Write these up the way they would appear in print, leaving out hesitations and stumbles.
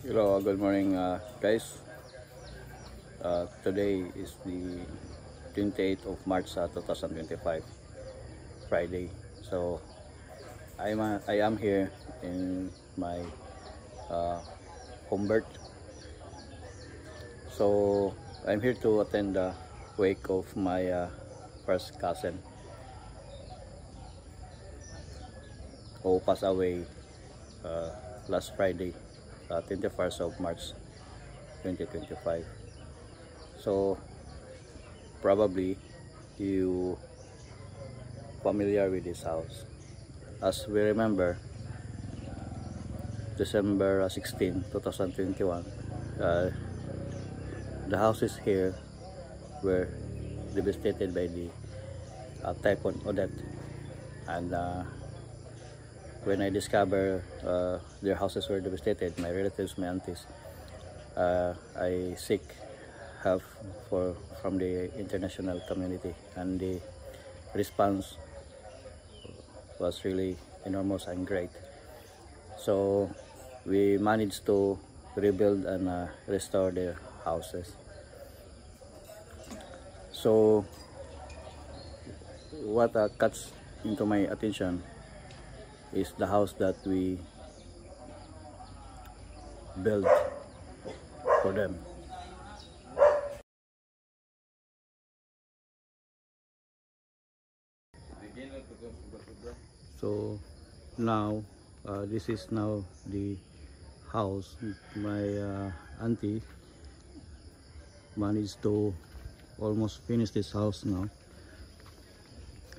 Hello, good morning, guys. Today is the 28th of March 2025, Friday. So I am here in my uh, home. So I'm here to attend the wake of my first cousin who passed away uh, last Friday, 21st of March 2025. So probably you familiar with this house. As we remember, December 16, 2021, uh, the houses here were devastated by the Typhoon Odette. And when I discovered their houses were devastated, my relatives, my aunties, I seek help from the international community, and the response was really enormous and great. So we managed to rebuild and restore their houses. So what cuts into my attention is the house that we built for them. So now this is now the house my auntie managed to almost finish this house now.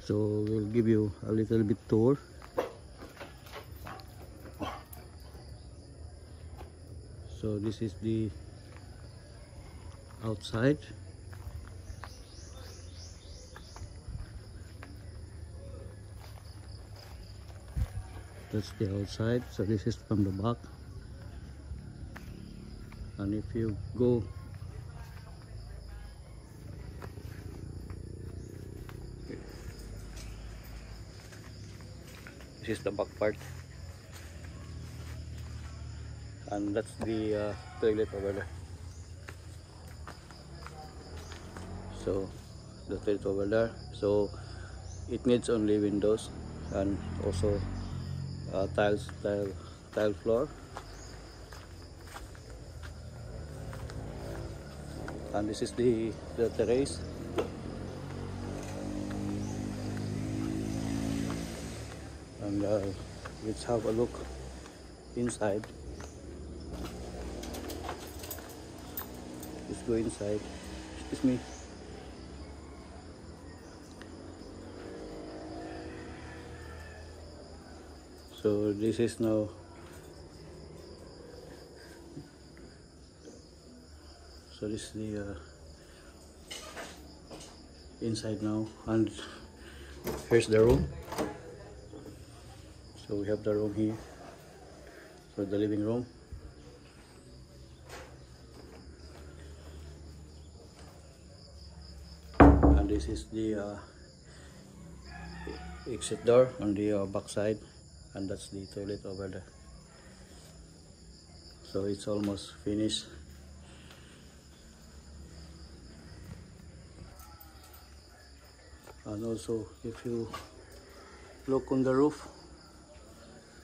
So we'll give you a little bit tour. So this is the outside. That's the outside. So this is from the back. And if you go this is the back part, and that's the toilet over there. So the toilet over there, so it needs only windows and also tile floor. And this is the terrace. And let's have a look inside. Let's go inside. Excuse me. So this is now this is the inside now, and here's the room. So we have the room here, so the living room. And this is the exit door on the back side, and that's the toilet over there. So it's almost finished. And also if you look on the roof,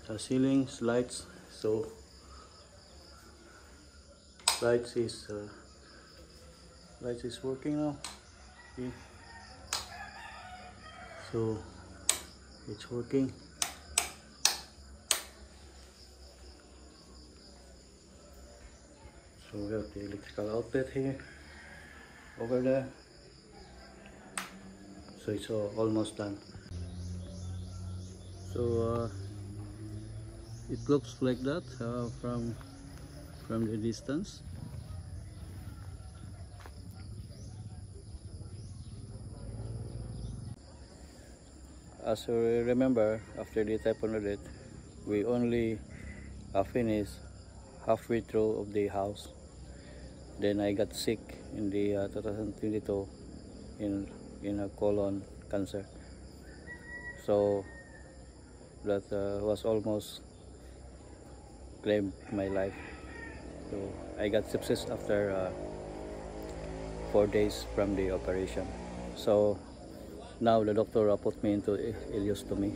the ceilings, lights, so lights is working now. See? So it's working. So we have the electrical outlet here over there. So it's almost done. So it looks like that from the distance. As we remember, after the Typhoon Odette, we only finished halfway through of the house. Then I got sick in the 2022 in a colon cancer. So that was almost claimed my life. So I got sepsis after 4 days from the operation. So now the doctor put me into ileostomy.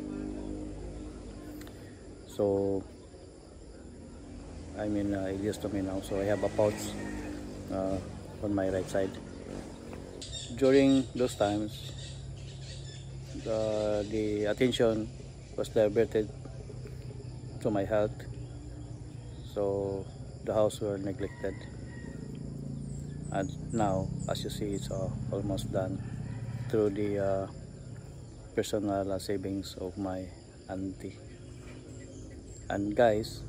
So I'm in ileostomy now. So I have a pouch on my right side. During those times, the attention was diverted to my health. So the house were neglected, and now as you see, it's almost done through the personal savings of my auntie. And guys,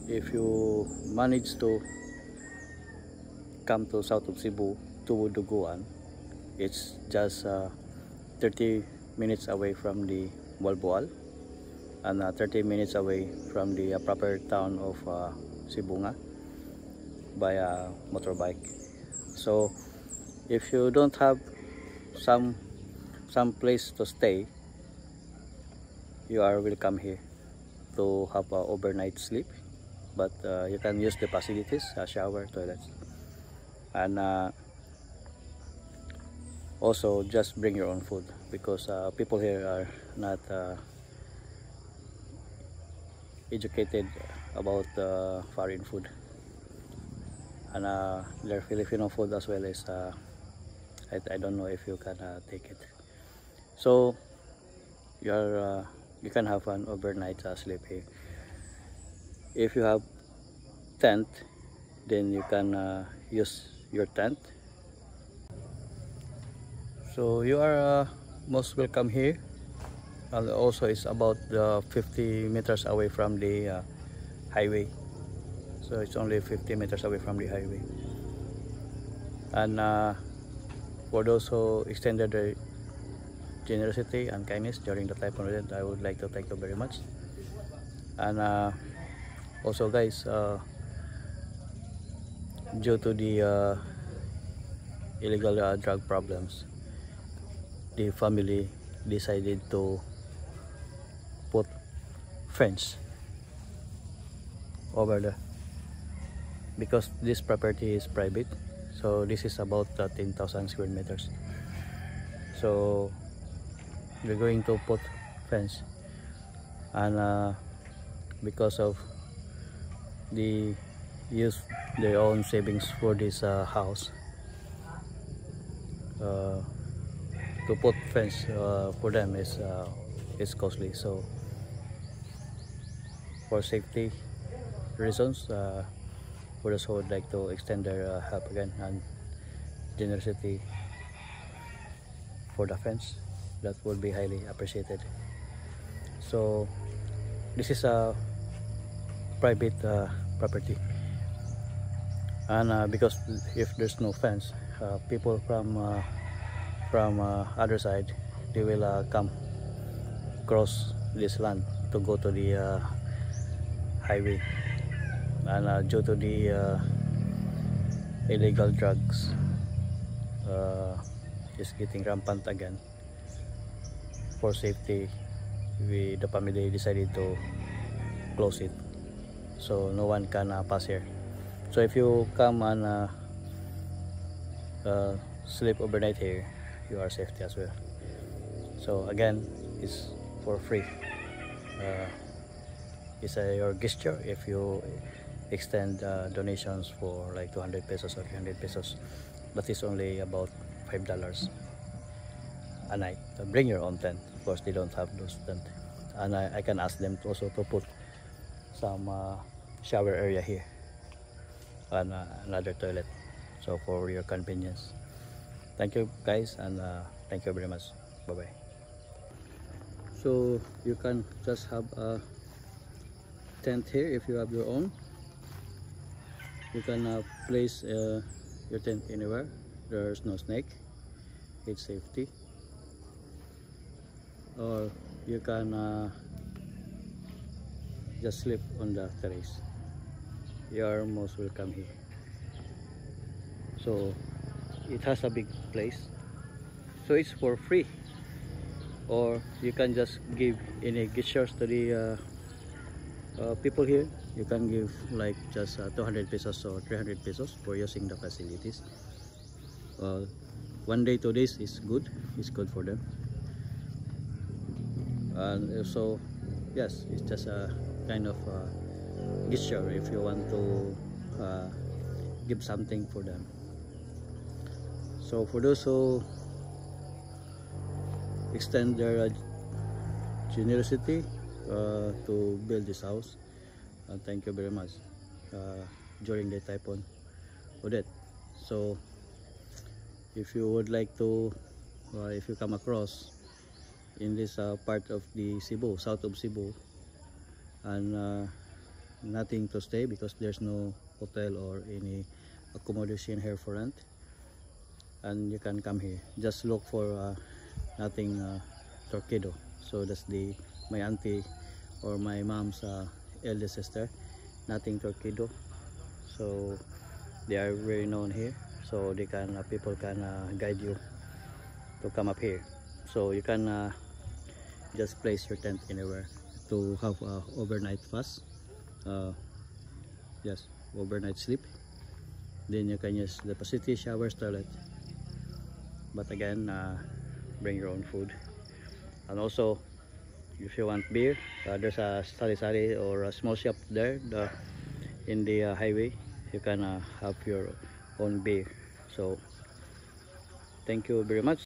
if you manage to come to south of Cebu to Duguan, it's just 30 minutes away from the Balboal and 30 minutes away from the proper town of Sibunga by a motorbike. So if you don't have some place to stay, you are welcome here to have a overnight sleep, but you can use the facilities, shower, toilets, and also just bring your own food, because people here are not educated about foreign food, and their Filipino food as well is I don't know if you can take it. So you can have an overnight sleep here. If you have tent, then you can use your tent. So you are most welcome here. And also it's about 50 meters away from the highway. So it's only 50 meters away from the highway. And for those who extended their generosity and kindness during the Typhoon Odette, I would like to thank you very much. And also guys, due to the illegal drug problems, the family decided to put fence over there, because this property is private. So this is about 10,000 square meters. So we're going to put fence, and because of the use their own savings for this house, to put fence for them is costly. So for safety reasons, for those who would like to extend their help again and generosity for the fence, that would be highly appreciated. So this is a private property, and because if there's no fence, people from other side, they will come cross this land to go to the highway, and due to the illegal drugs is getting rampant again. For safety, the family decided to close it, so no one can pass here. So if you come and sleep overnight here, you are safety as well. So again, it's for free. It's your gesture if you extend donations for like 200 pesos or 300 pesos. That is only about $5 a night. Bring your own tent. Of course, they don't have those tent, and I can ask them also to put some shower area here and another toilet, so for your convenience. Thank you guys, and thank you very much. Bye bye. So you can just have a tent here if you have your own. You can place your tent anywhere. There's no snake. It's safety. Or you can just sleep on the terrace. You are most welcome here. So it has a big place, so it's for free, or you can just give any gestures to the people here you can give like just 200 pesos or 300 pesos for using the facilities. 1 day 2 days is good, it's good for them. And also yes, it's just a kind of gesture if you want to give something for them. So for those who extend their generosity to build this house, thank you very much during the Typhoon Odette. So if you would like to if you come across in this part of the Cebu, south of Cebu, and nothing to stay because there's no hotel or any accommodation here for rent, and you can come here. Just look for Nating Torquedo. So that's my auntie or my mom's eldest sister, Nating Torquedo. So they are very known here, so they can people can guide you to come up here. So you can just place your tent anywhere to have overnight fast, yes, overnight sleep. Then you can use the facility, showers, toilet, but again bring your own food. And also if you want beer, there's a sari-sari or a small shop there in the highway. You can have your own beer. So thank you very much.